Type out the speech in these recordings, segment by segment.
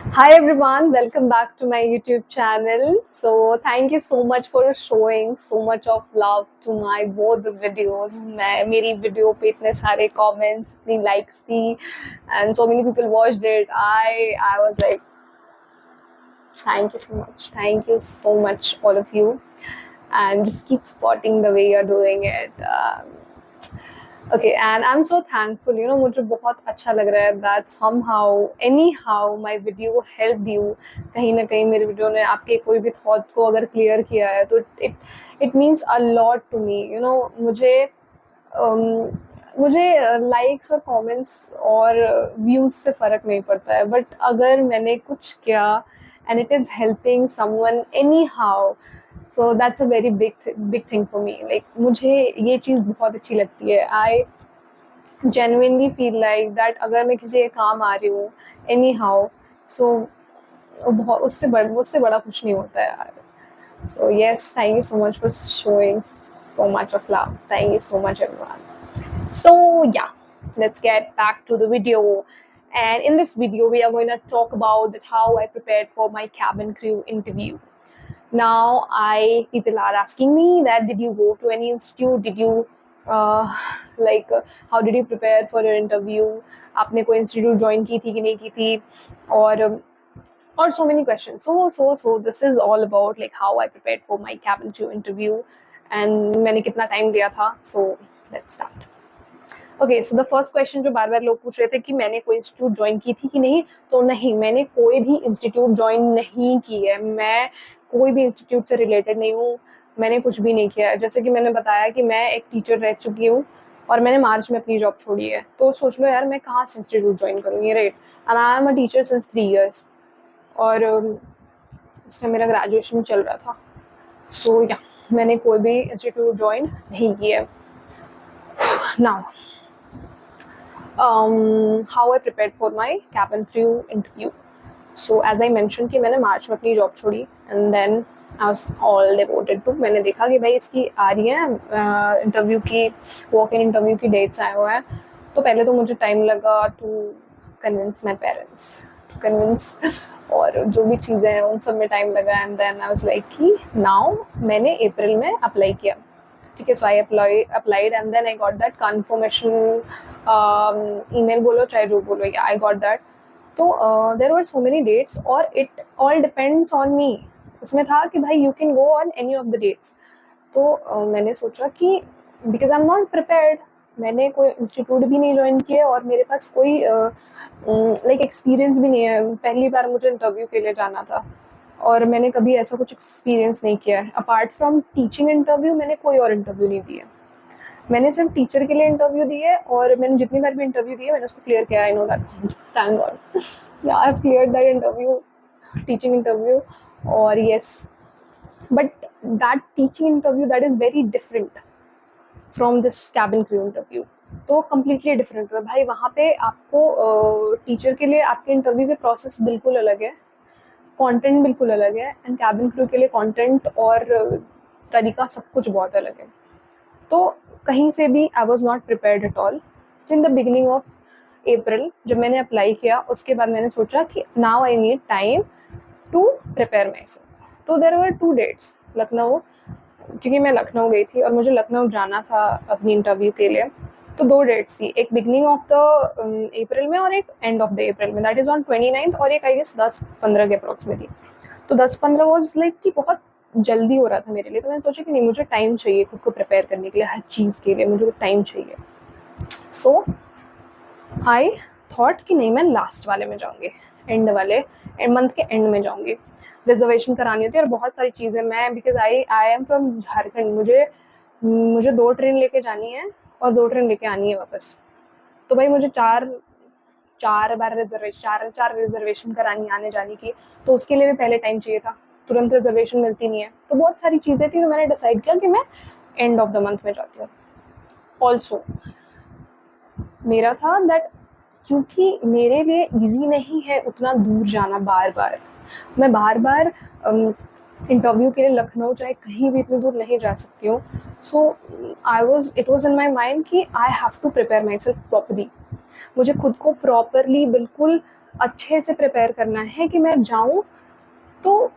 Hi everyone, welcome back to my YouTube channel. So thank you so much for showing so much of love to my both the videos. मैं मेरी video पे इतने सारे comments, इतनी likes थी, and so many people watched it. I was like, thank you so much, all of you, and just keep supporting the way you're doing it. Okay, and I'm so thankful, मुझे बहुत अच्छा लग रहा है that somehow, anyhow, my video helped you. कहीं ना कहीं मेरे वीडियो ने आपके कोई भी थॉट को अगर क्लियर किया है तो it means a lot to me. मुझे लाइक्स और कमेंट्स और व्यूज से फ़र्क नहीं पड़ता है, बट अगर मैंने कुछ किया and it is helping someone any how, so that's a very big thing for me. Like मुझे ये चीज़ बहुत अच्छी लगती है. आई genuinely feel like that अगर मैं किसी के काम आ रही हूँ एनी हाउ, सो उससे बड़ा कुछ नहीं होता है यार. So yes, thank you so much for showing so much of love. Thank you so much everyone. So yeah, let's get back to the video. And in this video we are going to talk about that how I prepared for my cabin crew interview. Now people are asking me that did you go to any institute, did you how did you prepare for your interview, आपने कोई institute join की थी कि नहीं की थी, और so many questions. So this is all about like how I prepared for my cabin crew interview and मैंने कितना time लिया था. So let's start. Okay, so the first question जो बार बार लोग पूछ रहे थे कि मैंने कोई इंस्टीट्यूट ज्वाइन की थी कि नहीं, तो नहीं, मैंने कोई भी इंस्टीट्यूट ज्वाइन नहीं की है. मैं कोई भी इंस्टीट्यूट से रिलेटेड नहीं हूँ, मैंने कुछ भी नहीं किया है. जैसे कि मैंने बताया कि मैं एक टीचर रह चुकी हूँ और मैंने मार्च में अपनी जॉब छोड़ी है, तो सोच लो यार मैं कहाँ से इंस्टीट्यूट ज्वाइन करूँगी, right. And I am a teacher since 3 years और उसमें मेरा ग्रेजुएशन चल रहा था. सो या मैंने कोई भी इंस्टीट्यूट ज्वाइन नहीं किया है. Now how I prepared for my cabin crew interview. So as I mentioned कि मैंने मार्च में अपनी जॉब छोड़ी and then I was all devoted to, मैंने देखा कि भाई इसकी आ रही है इंटरव्यू की, वॉक इन इंटरव्यू की डेट्स आए हुए हैं. तो पहले तो मुझे टाइम लगा to convince my parents, to convince, और जो भी चीज़ें हैं उन सब में टाइम लगा. And then I was like कि नाउ मैंने अप्रैल में अप्लाई किया, ठीक है. So I applied and then I got that confirmation email बोलो चाहे जो बोलो, या आई गॉट दैट. तो there were so many dates और it all depends on me. उसमें था कि भाई you can go on any of the dates. तो मैंने सोचा कि because I am not prepared, मैंने कोई इंस्टीट्यूट भी नहीं ज्वाइन किया और मेरे पास कोई लाइक एक्सपीरियंस भी नहीं है. पहली बार मुझे इंटरव्यू के लिए जाना था और मैंने कभी ऐसा कुछ एक्सपीरियंस नहीं किया है. अपार्ट फ्रॉम टीचिंग इंटरव्यू मैंने कोई और इंटरव्यू नहीं दिया. मैंने सिर्फ टीचर के लिए इंटरव्यू दी है और मैंने जितनी बार भी इंटरव्यू दी है मैंने उसको क्लियर किया. I know that, thank God. या I have cleared that interview, teaching interview. और yes, but that teaching interview that is very different from this cabin crew interview. तो कम्प्लीटली डिफरेंट है भाई. वहाँ पे आपको टीचर के लिए आपके इंटरव्यू के प्रोसेस बिल्कुल अलग है, कंटेंट बिल्कुल अलग है, एंड कैबिन क्रू के लिए कंटेंट और तरीका सब कुछ बहुत अलग है. तो कहीं से भी I was not prepared at all. तो in the beginning of April जब मैंने अप्लाई किया उसके बाद मैंने सोचा कि now I need time to prepare myself. तो देयर वर 2 dates. लखनऊ, क्योंकि मैं लखनऊ गई थी और मुझे लखनऊ जाना था अपनी इंटरव्यू के लिए, तो 2 dates थी, एक बिगनिंग ऑफ द अप्रैल में और एक एंड ऑफ द अप्रैल में, दैट इज़ ऑन 29th, और एक आई गेस 10-15 के अप्रॉक्स में थी. तो 10-15 वॉज लाइक कि बहुत जल्दी हो रहा था मेरे लिए. तो मैंने सोचा कि नहीं, मुझे टाइम चाहिए खुद को प्रिपेयर करने के लिए, हर चीज़ के लिए मुझे टाइम चाहिए. सो आई थॉट कि नहीं, मैं लास्ट वाले में जाऊँगी, एंड वाले मंथ के एंड में जाऊँगी. रिजर्वेशन करानी होती है और बहुत सारी चीज़ें. मैं because I am from Jharkhand, मुझे 2 ट्रेन लेके जानी है और 2 ट्रेन लेके आनी है वापस. तो भाई मुझे चार रिजर्वेशन करानी आने जाने की, तो उसके लिए भी पहले टाइम चाहिए था. तुरंत रिजर्वेशन मिलती नहीं है. तो बहुत सारी चीज़ें थी, तो मैंने डिसाइड किया कि मैं एंड ऑफ द मंथ में जाती हूँ. ऑल्सो मेरा था दैट क्योंकि मेरे लिए ईजी नहीं है उतना दूर जाना बार बार. मैं बार बार इंटरव्यू के लिए लखनऊ चाहे कहीं भी इतनी दूर नहीं जा सकती हूँ. So it was in my mind कि I have to prepare myself properly. मुझे खुद को प्रॉपरली बिल्कुल अच्छे से प्रिपेयर करना है कि मैं जाऊँ तो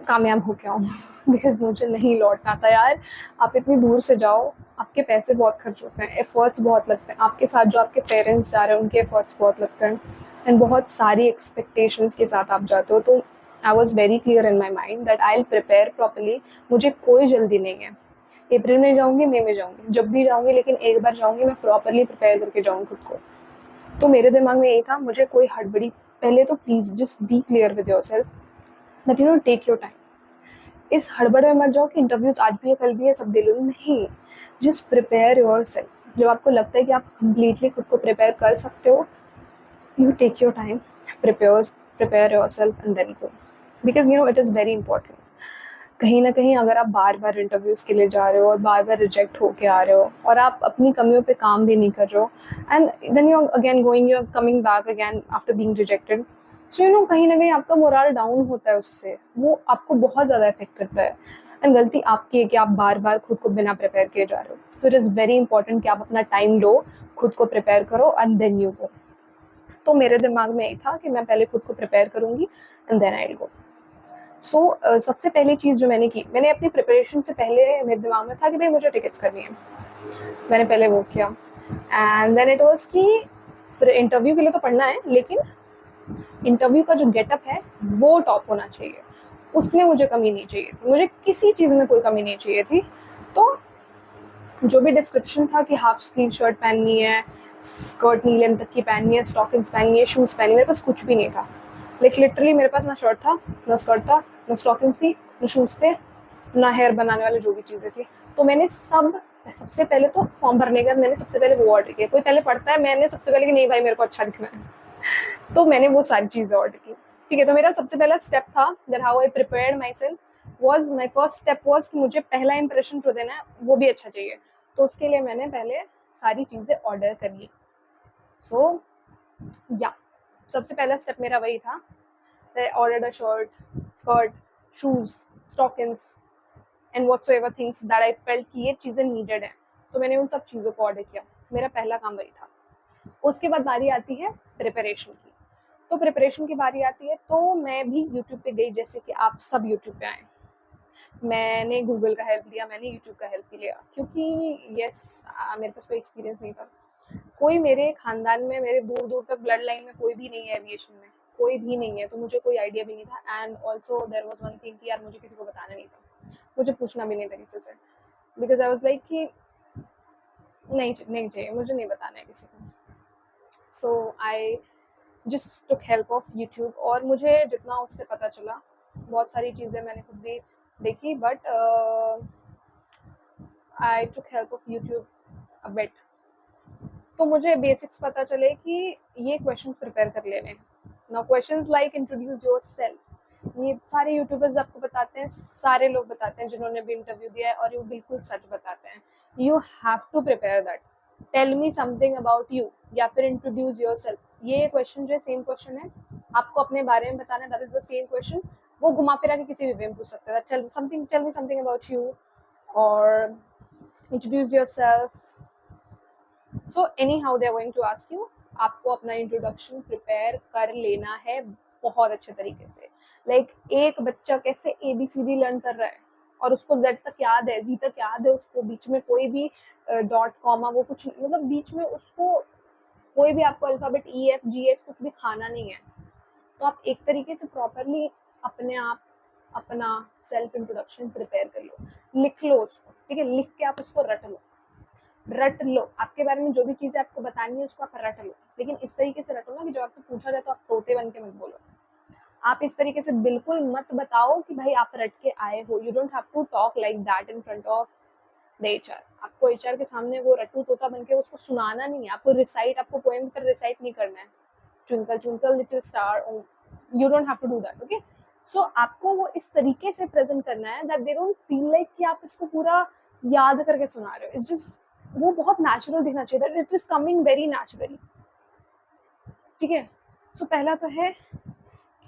कामयाब हो के आऊँ बिकॉज़ मुझे नहीं लौटना था यार। आप इतनी दूर से जाओ, आपके पैसे बहुत खर्च होते हैं, एफर्ट्स बहुत लगते हैं, आपके साथ जो आपके पेरेंट्स जा रहे हैं उनके एफर्ट्स बहुत लगते हैं एंड बहुत सारी एक्सपेक्टेशंस के साथ आप जाते हो। तो I was very clear in my mind that I will prepare properly. मुझे कोई जल्दी नहीं है, अप्रैल में जाऊँगी, मई में जाऊँगी, जब भी जाऊँगी, लेकिन एक बार जाऊँगी मैं प्रॉपरली प्रिपेयर करके जाऊँ खुद को। तो मेरे दिमाग में यही था, मुझे कोई हड़बड़ी, पहले तो please just be clear with yourself that you know take your time. इस हड़बड़ में मत जाओ कि इंटरव्यूज आज भी है कल भी है सब दे लो, नहीं। Just prepare yourself. जब आपको लगता है कि आप कंप्लीटली खुद को प्रिपेयर कर सकते हो, you take your time, prepare yourself and then go, because you know it is very important. कहीं ना कहीं अगर आप बार बार इंटरव्यूज़ के लिए जा रहे हो और बार बार रिजेक्ट होके आ रहे हो और आप अपनी कमियों पे काम भी नहीं कर रहे हो and then you again going, you are coming back again after being rejected, so you know कहीं ना कहीं आपका मोरल डाउन होता है, उससे वो आपको बहुत ज़्यादा इफेक्ट करता है एंड गलती आपकी है कि आप बार बार खुद को बिना प्रिपेयर किए जा रहे हो। So it is very important कि आप अपना टाइम लो, खुद को प्रिपेयर करो एंड देन यू गो। तो मेरे दिमाग में यही था कि मैं पहले खुद को प्रिपेयर करूँगी and then I will go. So सबसे पहली चीज़ जो मैंने की, मैंने अपनी प्रिपरेशन से पहले मेरे दिमाग में था कि भाई मुझे टिकट्स करनी है, मैंने पहले वो किया एंड देन इट वाज कि इंटरव्यू के लिए तो पढ़ना है, लेकिन इंटरव्यू का जो गेटअप है वो टॉप होना चाहिए, उसमें मुझे कमी नहीं चाहिए थी, मुझे किसी चीज़ में कोई कमी नहीं चाहिए थी। तो जो भी डिस्क्रिप्शन था कि हाफ स्लीव शर्ट पहननी है, स्कर्ट नी लेंथ तक की पहननी है, स्टॉकिंग्स पहननी है, शूज़ पहननी है, मेरे पास कुछ भी नहीं था। लाइक लिटरली मेरे पास ना शर्ट था, ना स्कर्ट था, ना स्टॉकिंग्स थी, ना शूज़ थे, ना हेयर बनाने वाले जो भी चीज़ें थी। तो मैंने सबसे पहले तो फॉर्म भरने के बाद मैंने सबसे पहले वो ऑर्डर किया। कोई पहले पढ़ता है, मैंने सबसे पहले कि नहीं भाई मेरे को अच्छा दिखना है, तो मैंने वो सारी चीज़ें ऑर्डर की। ठीक है, तो मेरा सबसे पहला स्टेप था that how I prepared my self was, my first step was कि मुझे पहला इंप्रेशन जो देना है वो भी अच्छा चाहिए। तो उसके लिए मैंने पहले सारी चीज़ें ऑर्डर कर ली। सो या सबसे पहला स्टेप मेरा वही था, I ordered a shirt, skirt, shoes, stockings and whatsoever things that I felt कि ये चीज़ें नीडेड हैं। तो मैंने उन सब चीज़ों को ऑर्डर किया, मेरा पहला काम वही था। उसके बाद बारी आती है प्रिपरेशन की। तो प्रिपरेशन की बारी आती है तो मैं भी यूट्यूब पे गई, जैसे कि आप सब यूट्यूब पे आए। मैंने गूगल का हेल्प लिया, मैंने यूट्यूब का हेल्प भी लिया, क्योंकि यस मेरे पास कोई एक्सपीरियंस नहीं था। कोई मेरे खानदान में, मेरे दूर दूर तक ब्लड लाइन में कोई भी नहीं है एविएशन में, कोई भी नहीं है, तो मुझे कोई आइडिया भी नहीं था। And also there was one thing कि यार मुझे किसी को बताना नहीं था, मुझे पूछना भी नहीं था किसी से, बिकॉज आई वाज लाइक कि नहीं चाहिए, मुझे नहीं बताना है किसी को। So I just took help of YouTube, और मुझे जितना उससे पता चला, बहुत सारी चीज़ें मैंने खुद भी देखी, but I took help of YouTube a bit. तो मुझे बेसिक्स पता चले कि ये क्वेश्चन प्रिपेयर कर लेने। Now questions like introduce yourself, ये सारे यूट्यूबर्स आपको बताते हैं, सारे लोग बताते हैं जिन्होंने भी इंटरव्यू दिया है, और ये बिल्कुल सच बताते हैं। You have to prepare that, tell me something about you, या फिर इंट्रोड्यूस योरसेल्फ। ये क्वेश्चन जो सेम क्वेश्चन है, आपको अपने बारे में बताना है, that is the same question. वो घुमा फिरा के किसी भी वे में पूछ सकते हैं, tell me something about you और introduce yourself. So anyhow they are going to ask you, आपको अपना इंट्रोडक्शन प्रिपेयर कर लेना है बहुत अच्छे तरीके से। लाइक एक बच्चा कैसे ABCD लर्न कर रहा है और उसको Z तक याद है, Z तक याद है उसको, बीच में कोई भी डॉट कॉमा वो कुछ, मतलब बीच में उसको कोई भी आपको अल्फाबेट EFGH कुछ भी खाना नहीं है। तो आप एक तरीके से प्रॉपरली अपने आप अपना सेल्फ इंट्रोडक्शन प्रिपेयर कर लो, लिख लो उसको, ठीक है, लिख के आप उसको रट लो। आपके बारे में जो भी चीज़ें आपको बतानी है उसको आप रट लो, लेकिन इस तरीके से रटो ना कि जब आपसे पूछा जाए तो आप तोते बन के मत बोलो। आप इस तरीके से बिल्कुल मत बताओ कि भाई आप रट के आए हो। You don't have to talk like that in front of the HR। आपको HR के सामने वो रट्टू तोता बन के उसको सुनाना नहीं है, आपको रिसाइट, आपको पोएम पर रिसाइट नहीं करना है, twinkle twinkle little star, you don't have to do that, okay. So आपको वो इस तरीके से प्रेजेंट करना है that they don't feel like कि आप इसको पूरा याद करके सुना रहे हो। इट्स जस्ट, वो बहुत नेचुरल दिखना चाहिए, that it is coming very naturally, ठीक है। सो पहला तो है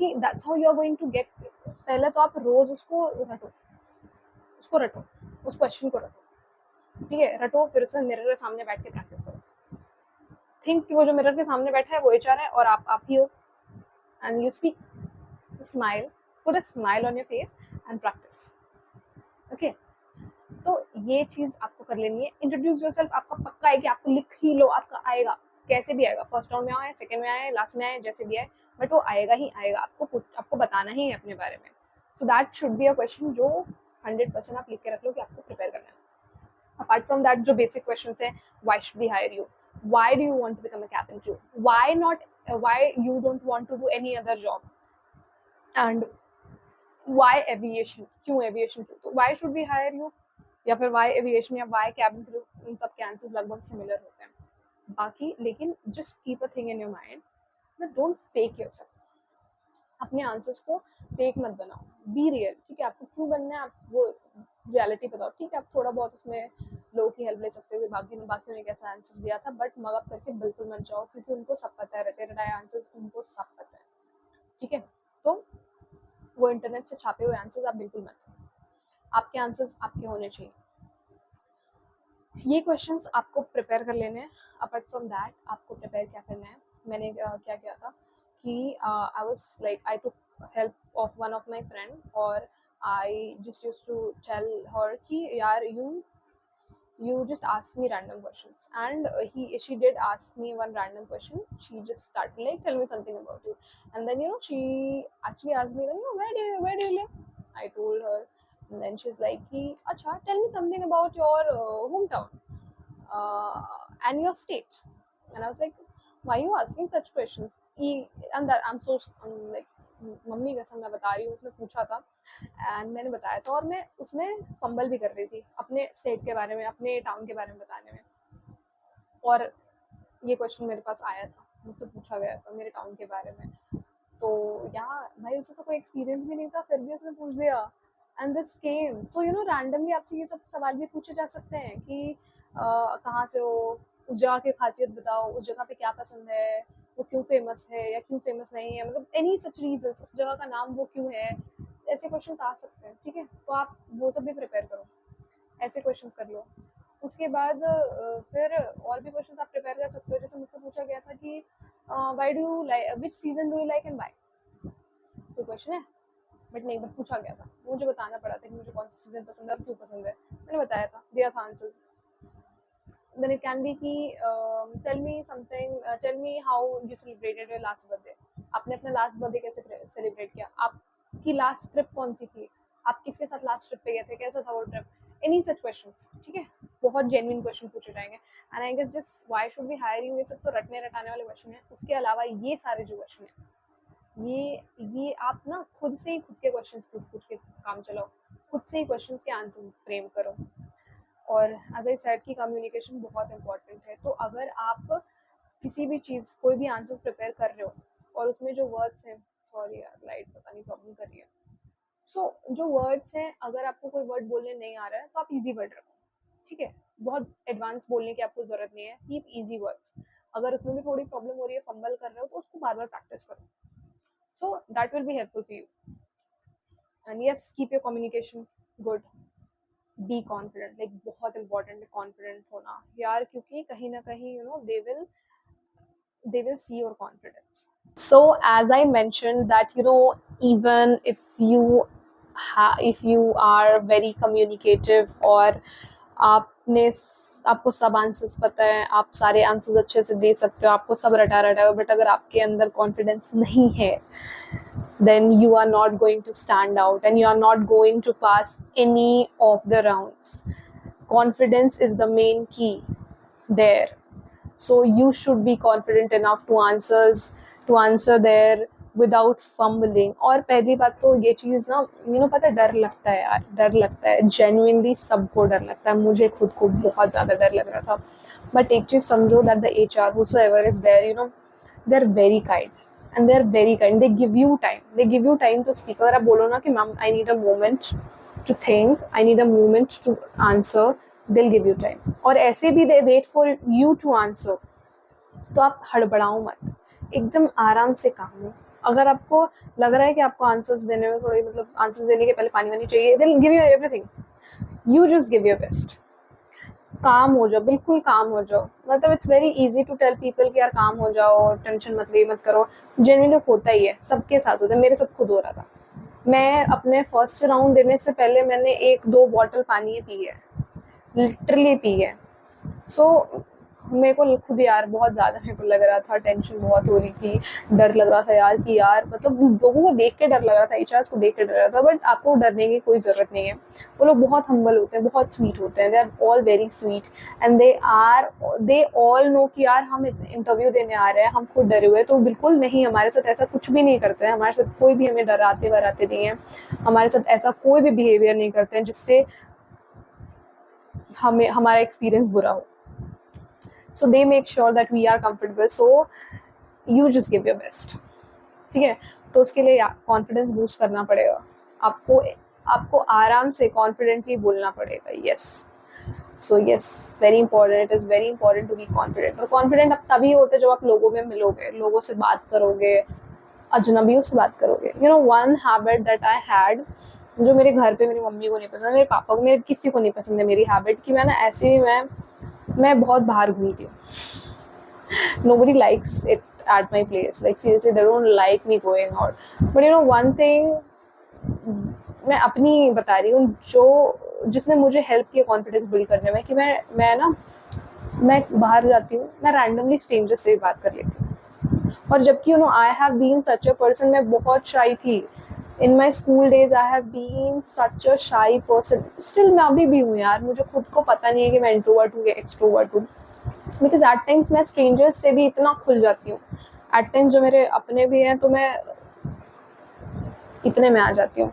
कि that's how you are going to get. पहले तो आप रोज उसको रटो, उस क्वेश्चन को रटो, ठीक है, रटो, फिर उसका मिरर के सामने बैठ के प्रैक्टिस करो। थिंक कि वो जो मिरर के सामने बैठा है वो HR है और आप ही हो, and you speak, smile, put a smile on your face and practice. Okay, तो ये चीज आपको कर लेनी है. इंट्रोड्यूस योरसेल्फ आपका पक्का है कि आपको लिख ही लो, आपका आएगा, कैसे भी आएगा, फर्स्ट राउंड में आए, सेकंड में आए, लास्ट में आए, जैसे भी आए, बट वो आएगा ही आएगा. आपको बताना ही है अपने बारे में. So that should be a question जो 100% आप लिख के रख लो कि आपको प्रिपेयर करना है. अपार्ट फ्रॉम दैट जो बेसिक क्वेश्चन है, why should we hire you, why do you want to become a captain crew, why you don't want to do any other job, and why aviation, क्यों aviation, क्यों, तो why should we hire you या फिर why aviation या why cabin crew, इन सब के answers लगभग सिमिलर होते हैं. बाकी लेकिन just keep a thing in your mind that don't fake yourself. अपने आंसर्स को फेक मत बनाओ, बी रियल. ठीक है, आपको क्यों बनना है, आप वो रियलिटी बताओ. ठीक है, आप थोड़ा बहुत उसमें लोगों की हेल्प ले सकते हो, बाकियों ने कैसा आंसर्स दिया था, बट मगअप करके बिल्कुल मत जाओ, क्योंकि उनको सब पता है, रटे रटाए आंसर्स उनको सब पता है. ठीक है, तो वो इंटरनेट से छापे हुए आंसर्स आप बिल्कुल मत. आपके आंसर्स आपके होने चाहिए. ये क्वेश्चंस आपको प्रिपेयर कर लेने हैं. अपार्ट फ्रॉम दैट आपको प्रिपेयर क्या करना है, मैंने क्या किया था कि I was like I took help of one of my friend, और I just used to tell her कि यार you just ask me random questions, and she did ask me one random question. She just started like, tell me something about you, and then she actually asked me, where do you live. I told her, and then she's like, acha, tell me something about your hometown and your state. And I was like, why are you asking such questions? And that I'm so like, mummy कसम मैं बता रही हूँ, उसने पूछा था and मैंने बताया था, और मैं उसमें फंबल भी कर रही थी अपने स्टेट के बारे में, अपने टाउन के बारे में बताने में. और ये क्वेश्चन मेरे पास आया था, मुझसे पूछा गया था मेरे टाउन के बारे में. तो यार भाई उसे तो कोई एक्सपीरियंस भी नहीं था, फिर भी उसने पूछ दिया. And this came so randomly आपसे ये सब सवाल भी पूछे जा सकते हैं कि कहाँ से हो, उस जगह की खासियत बताओ, उस जगह पे क्या पसंद है, वो क्यों फेमस है या क्यों फेमस नहीं है, मतलब एनी सच रीजन, उस जगह का नाम वो क्यों है. ऐसे क्वेश्चन आ सकते हैं. ठीक है, तो आप वो सब भी प्रिपेयर करो, ऐसे क्वेश्चन कर लो. उसके बाद फिर और भी क्वेश्चन आप प्रिपेयर कर सकते हो. जैसे मुझसे पूछा गया था कि why do you like, which season do you like and why. तो क्वेश्चन है, बट नहीं, बट पूछा गया था, मुझे बताना पड़ा था कि मुझे कौन सा सीजन पसंद है और क्यों पसंद है. मैंने बताया था, दिया था answers. Then it can be कि tell me something, tell me how you celebrated your last birthday. आपने अपना लास्ट बर्थडे कैसे सेलिब्रेट किया, आपकी लास्ट ट्रिप कौन सी थी, आप किसके साथ लास्ट ट्रिप पे गए थे, कैसा था वो ट्रिप. Any such questions. ठीक है, बहुत जेन्युइन क्वेश्चन पूछे जाएंगे. And I guess just why should we hire you, ये सब तो रटने रटाने वाले क्वेश्चन है. उसके अलावा ये सारे जो क्वेश्चन है, ये आप ना खुद से ही खुद के क्वेश्चंस पूछ के काम चलाओ, खुद से ही क्वेश्चंस के आंसर्स फ्रेम करो. और एज आई सेड कि कम्युनिकेशन बहुत इंपॉर्टेंट है. तो अगर आप किसी भी चीज़, कोई भी आंसर्स प्रिपेयर कर रहे हो और उसमें जो वर्ड्स हैं, सॉरी यार लाइट पता नहीं प्रॉब्लम कर रही है. सो जो वर्ड्स हैं, अगर आपको कोई वर्ड बोलने नहीं आ रहा है तो आप इजी वर्ड रखो. ठीक है, बहुत एडवांस बोलने की आपको जरूरत नहीं है. Keep easy words. अगर उसमें भी थोड़ी प्रॉब्लम हो रही है, फंबल कर रहे हो, तो उसको बार बार प्रैक्टिस करो. So that will be helpful for you. And yes, keep your communication good. Be confident, like बहुत इंपॉर्टेंट है कॉन्फिडेंट होना यार, क्योंकि कहीं ना कहीं they will see your confidence. So as I mentioned that even if you are very communicative और आपको सब आंसर्स पता है, आप सारे आंसर्स अच्छे से दे सकते हो, आपको सब रटा है, बट अगर आपके अंदर कॉन्फिडेंस नहीं है, then you are not going to stand out and you are not going to pass any of the rounds. Confidence is the main key there. So you should be confident enough to answer there without fumbling. और पहली बात तो ये चीज़ ना पता है, डर लगता है यार, डर लगता है, जेन्युइनली सबको डर लगता है. मुझे खुद को बहुत ज़्यादा डर लग रहा था. बट एक चीज़ समझो, that the HR whosoever is there, they're very kind and they're very kind. They give you time to speak. अगर आप बोलो ना कि ma'am I need a moment to think, I need a moment to answer, they'll give you time. और ऐसे भी they wait for you to answer. तो आप हड़बड़ाओ मत, एकदम आराम से काम लो. अगर आपको लग रहा है कि आपको आंसर्स देने में थोड़ी आंसर्स देने के पहले पानी वानी चाहिए, they'll give you everything. You just give your best. काम हो जाओ, बिल्कुल काम हो जाओ। मतलब it's very easy to tell people कि यार काम हो जाओ, टेंशन मत ले, मत करो। जेन्युइनली होता ही है, सबके साथ होता है, मेरे साथ खुद हो रहा था। मैं अपने फर्स्ट राउंड देने से पहले मैंने 1-2 बॉटल पानी पी है, लिटरली पी है। सो मेरे को खुद यार बहुत ज़्यादा मेरे को लग रहा था, टेंशन बहुत हो रही थी, डर लग रहा था यार कि यार मतलब लोगों को देख के डर लग रहा था, एचआर्स को देख के डर लग रहा था। बट आपको डरने की कोई ज़रूरत नहीं है। वो लोग बहुत हम्बल होते हैं, बहुत स्वीट होते हैं, they are all very sweet and they all know कि यार हम इंटरव्यू देने आ रहे हैं, हम खुद डरे हुए हैं। तो बिल्कुल नहीं, हमारे साथ ऐसा कुछ भी नहीं करते हैं, हमारे साथ कोई भी हमें डराते वराते नहीं है, हमारे साथ ऐसा कोई भी बिहेवियर नहीं करते हैं जिससे हमें हमारा एक्सपीरियंस बुरा हो। So they make sure that we are comfortable, so you just give your best. ठीक है, तो उसके लिए कॉन्फिडेंस बूस्ट करना पड़ेगा आपको। आपको आराम से कॉन्फिडेंटली बोलना पड़ेगा yes. So yes, very important, it is very important to be confident. और कॉन्फिडेंट अब तभी होते जब आप लोगों में मिलोगे, लोगों से बात करोगे, अजनबियों से बात करोगे। You know one habit that I had, जो मेरे घर पे मेरी मम्मी को नहीं पसंद, मेरे पापा को, मेरे किसी को नहीं पसंद है मेरी हैबिट, कि मैं ना ऐसे ही मैं बहुत बाहर घूमती हूँ। Nobody likes it at my place, like seriously they don't like me going out. But you know one thing, मैं अपनी बता रही हूँ, जो जिसने मुझे हेल्प किया कॉन्फिडेंस बिल्ड करने में, कि मैं बाहर जाती हूँ, मैं रैंडमली स्ट्रेंजर्स से भी बात कर लेती हूँ। और जबकि you know I have been such a person, मैं बहुत शाई थी in my school days, I have been such a shy person, still मैं अभी भी हूँ यार, मुझे खुद को पता नहीं है कि मैं इंट्रोवर्ट हूँ या एक्सट्रोवर्ट हूँ। बिकॉज एट टाइम्स मैं स्ट्रेंजर्स से भी इतना खुल जाती हूँ, एट टाइम्स जो मेरे अपने भी हैं तो मैं इतने में आ जाती हूँ।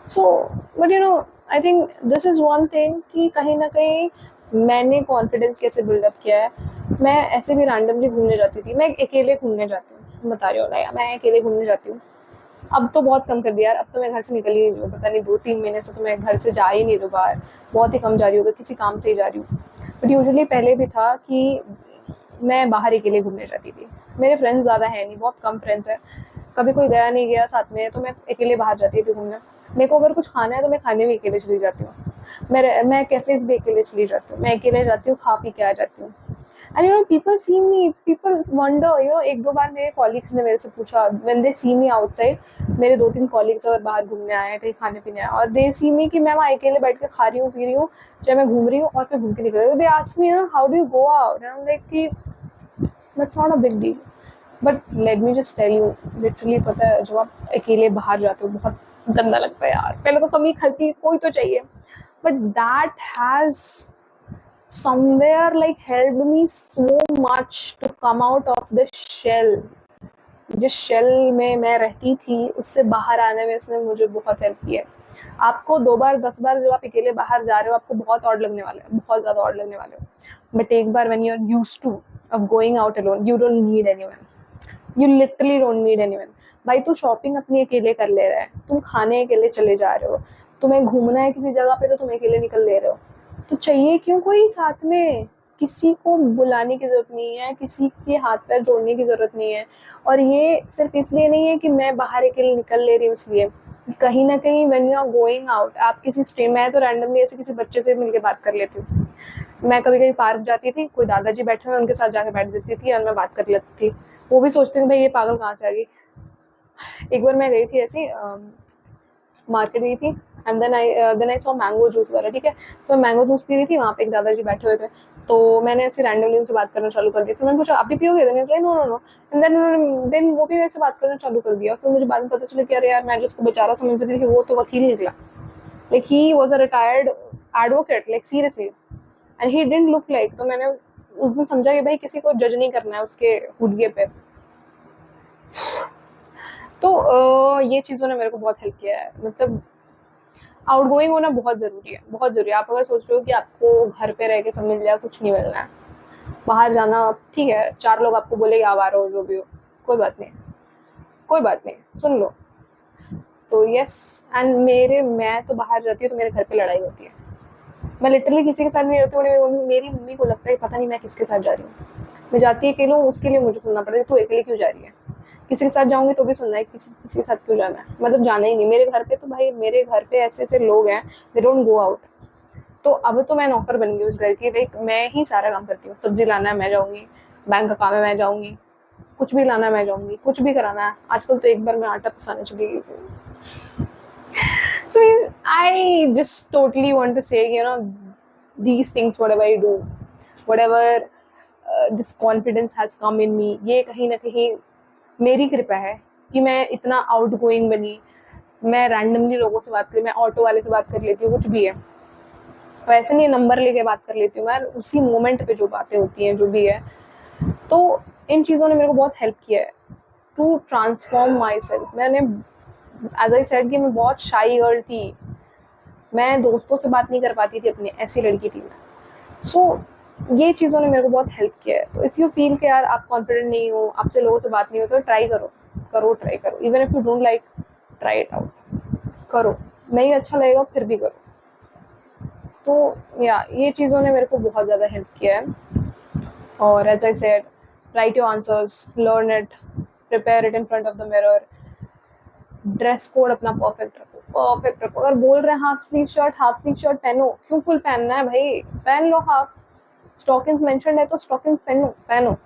So but you know I think this is one thing कि कहीं ना कहीं मैंने कॉन्फिडेंस कैसे बिल्डअप किया है। मैं ऐसे भी रैंडमली घूमने जाती थी, मैं अकेले घूमने जाती हूँ, बता रही हूँ, मैं अकेले घूमने जाती हूँ। अब तो बहुत कम कर दिया यार, अब तो मैं घर से निकल ही नहीं रही हूँ, पता नहीं 2-3 महीने से तो मैं घर से जा ही नहीं रही हूँ बाहर, बहुत ही कम जा रही हूँ, किसी काम से ही जा रही हूँ। बट यूजुअली पहले भी था कि मैं बाहर अकेले घूमने जाती थी। मेरे फ्रेंड्स ज़्यादा है नहीं, बहुत कम फ्रेंड्स हैं, कभी कोई गया नहीं गया साथ में, तो मैं अकेले बाहर जाती थी घूमने। मेरे को अगर कुछ खाना है तो मैं खाने भी अकेले चली जाती हूँ, मैं कैफ़ेज़ भी अकेले चली जाती हूँ, मैं अकेले जाती हूँ, खा पी के आ जाती हूँ। And you know people see me, people wonder, you know 1-2 बार मेरे कॉलीग्स ने मेरे से पूछा, when they C me outside, मेरे 2-3 कॉलीग्स अगर बाहर घूमने आए हैं, कहीं खाने पीने आए, और दे सी मी कि मैं वहाँ अकेले बैठ के खा रही हूँ, पी रही हूँ, चाहे मैं घूम रही हूँ, और फिर घूम के निकल रही हूँ। They ask me, you know how do you go out, and I am like कि that's not a big deal. But let me just tell you, literally पता है जब आप अकेले बाहर जाते हो बहुत गंदा लगता है यार। पहले तो कमी खलती, कोई तो चाहिए, but that has somewhere like helped me so much to come out of the shell। जिस शेल में मैं रहती थी उससे बाहर आने में इसने मुझे बहुत हेल्प की है। आपको 2 बार 10 बार जब आप अकेले बाहर जा रहे हो आपको बहुत ऑड लगने वाला है, बहुत ज़्यादा ऑड लगने वाले हो। बट एक बार when you are used to of going out alone, you don't need anyone, you literally don't need anyone. भाई तू शॉपिंग अपनी अकेले कर ले रहा है, तुम खाने अकेले चले जा रहे हो, तुम्हें घूमना है किसी जगह पे तो तुम अकेले निकल ले रहे हो, तो चाहिए क्यों कोई साथ में? किसी को बुलाने की ज़रूरत नहीं है, किसी के हाथ पैर जोड़ने की ज़रूरत नहीं है। और ये सिर्फ इसलिए नहीं है कि मैं बाहर अकेले निकल ले रही हूँ इसलिए, कहीं ना कहीं when you are going out, आप किसी मैं तो रैंडमली ऐसे किसी बच्चे से मिलके बात कर लेती हूँ। मैं कभी कभी पार्क जाती थी, कोई दादाजी बैठे हुए, उनके साथ जाके बैठ जाती थी और मैं बात कर लेती थी। वो भी सोचती थी भाई ये पागल कहाँ से आ गई। एक बार मैं गई थी ऐसी मार्केट गई थी, and then I saw mango juice वाला, ठीक है, तो मैं मैंगो जूस पी रही थी, वहाँ पे एक दादाजी बैठे हुए थे, तो मैंने ऐसे रैंडमली उनसे बात करना चालू कर दिया। फिर मैंने पूछा आप भी पियोगे? No no no. And then वो भी मेरे से बात करना चालू कर दिया। फिर मुझे बाद में पता चला कि अरे यार मैं जिसको बेचारा समझ रही थी वो तो वकील निकला, like he was a retired advocate, like seriously, and he didn't look like. तो मैंने उस दिन समझा कि भाई किसी को जज नहीं करना है उसके हुलिये पे। तो ये चीज़ों ने मेरे को बहुत हेल्प किया है। मतलब आउटगोइंग होना बहुत ज़रूरी है, बहुत ज़रूरी है। आप अगर सोच रहे हो कि आपको घर पे रह के सब मिल जाए, कुछ नहीं मिलना है। बाहर जाना ठीक है, 4 लोग आपको बोले आवारा हो जो भी हो, कोई बात नहीं, कोई बात नहीं, सुन लो। तो यस, एंड मैं तो बाहर जाती हूँ तो मेरे घर पे लड़ाई होती है। मैं लिटरली किसी के साथ नहीं रहती हूँ। मेरी मम्मी को लगता है पता नहीं मैं किसके साथ जा रही हूँ। मैं जाती अकेले हूँ, उसके लिए मुझे सुनना पड़ता है तू अकेले क्यों जा रही है। किसी के साथ जाऊंगी तो भी सुनना है किसी के साथ क्यों जाना है, मतलब जाना ही नहीं। मेरे घर पे तो भाई, मेरे घर पे ऐसे ऐसे लोग हैं, दे डोंट गो आउट। तो अब तो मैं नौकर बन गई उस घर की, लाइक मैं ही सारा काम करती हूँ। सब्जी लाना है मैं जाऊंगी, बैंक का काम है मैं जाऊंगी, कुछ भी लाना है मैं जाऊंगी, कुछ भी कराना है। आजकल तो एक बार मैं आटा पिसाने चली गई थी। So I just totally want to say, these things, whatever I do, whatever this confidence has come in me, ये कहीं ना कहीं मेरी कृपा है कि मैं इतना आउट गोइंग बनी। मैं रैंडमली लोगों से बात करी, मैं ऑटो वाले से बात कर लेती हूँ, कुछ भी है वैसे नहीं नंबर लेके बात कर लेती हूँ मैं, उसी मोमेंट पे जो बातें होती हैं जो भी है। तो इन चीज़ों ने मेरे को बहुत हेल्प किया है टू ट्रांसफॉर्म माई सेल्फ। मैंने एज आई सेड कि मैं बहुत शाई गर्ल थी, मैं दोस्तों से बात नहीं कर पाती थी अपने, ऐसी लड़की थी मैं। सो ये चीज़ों ने मेरे को बहुत हेल्प किया है। तो इफ़ यू फील कि यार आप कॉन्फिडेंट नहीं हो, आपसे लोगों से बात नहीं हो, तो ट्राई करो ट्राई करो। Even if you don't like, try it out, करो। नहीं अच्छा लगेगा फिर भी करो। तो ये चीज़ों ने मेरे को बहुत ज़्यादा हेल्प किया है। और as I said, write your answers, learn it, prepare it in front of the mirror. Dress code अपना परफेक्ट रखो। अगर बोल रहे हैं हाफ स्लीव शर्ट पहनो, क्यों फुल पहनना है भाई, पहन लो हाफ। स्टॉकिंग्स मेंशन्ड है तो स्टॉकिंग्स पहनो।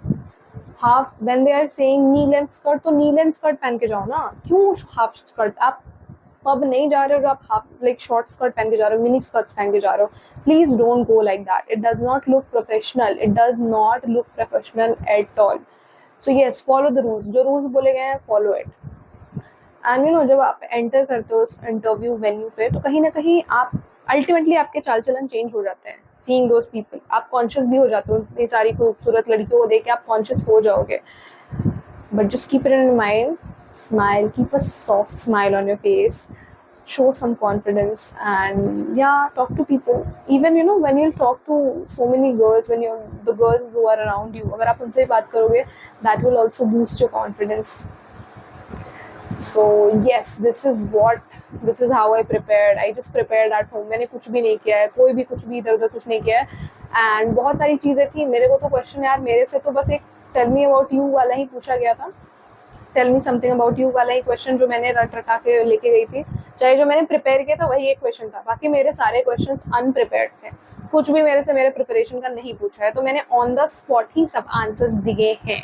Half when they are saying knee length skirt, तो नी लेंथ स्कर्ट पहन के जाओ ना। क्यों हाफ स्कर्ट? आप पब नहीं जा रहे हो, आप हाफ लाइक शॉर्ट स्कर्ट पहन के जा रहे हो, मिनी स्कर्ट्स पहन के जा रहे हो। Please don't go like that, it does not look professional at all. So yes, follow the rules, जो रूल्स बोले गए हैं फॉलो इट। एंड जब आप एंटर करते हो उस इंटरव्यू वेन्यू पे, तो कहीं ना कहीं आप अल्टीमेटली आपके चाल चलन चेंज हो जाते हैं। सीइंग दोज पीपल, आप कॉन्शियस भी हो जाते हो, इतनी सारी खूबसूरत लड़कियों को देख के आप कॉन्शियस हो जाओगे। But just keep it in mind, smile, keep a soft smile on your face, show some confidence, and talk to people. Even when you talk to so many girls, when you're the girls who are around you, अगर आप उनसे बात करोगे, that will also boost your confidence. So yes, this is how I prepared. I just prepared at home. मैंने कुछ भी नहीं किया है, कोई भी कुछ भी इधर उधर कुछ नहीं किया है। एंड बहुत सारी चीज़ें थी मेरे को तो क्वेश्चन, यार मेरे से तो बस एक टेल मी अबाउट यू वाला ही पूछा गया था, tell me something about you वाला ही क्वेश्चन जो मैंने रट रटा के लेके गई थी। चाहे जो मैंने प्रिपेयर किया था वही एक क्वेश्चन था, बाकी मेरे सारे क्वेश्चंस अनप्रिपेयर्ड थे। कुछ भी मेरे से मेरे प्रिपरेशन का नहीं पूछा है, तो मैंने ऑन द स्पॉट ही सब आंसर्स दिए हैं।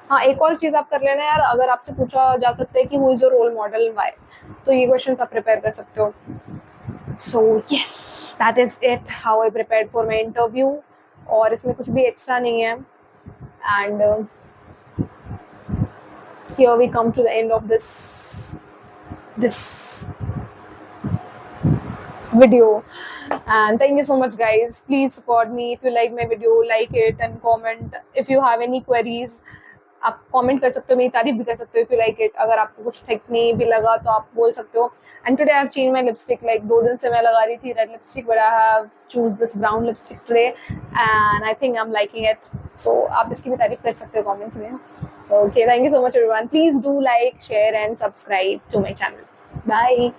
हाँ, एक और चीज़ आप कर लेना यार, अगर आपसे पूछा जा सकता है कि who is your role model, why, तो ये क्वेश्चन आप प्रिपेयर कर सकते हो। So yes, that is it, how I prepared for my interview. और इसमें कुछ भी एक्स्ट्रा नहीं है। And here we come to the end of this video, and thank you so much guys. Please support me. If you like my video, like it and comment. If you have any queries, आप comment कर सकते हो, मेरी तारीफ भी कर सकते हो। इफ यू लाइक इट, अगर आपको कुछ ठीक नहीं भी लगा तो आप बोल सकते हो। And today I have change my lipstick, like 2 दिन से मैं लगा रही थी red lipstick, but I have choose this brown lipstick today and I think I am liking it. So आप इसकी भी तारीफ कर सकते हो कमेंट्स में। Okay, thank you so much everyone. Please do like, share and subscribe to my channel. Bye.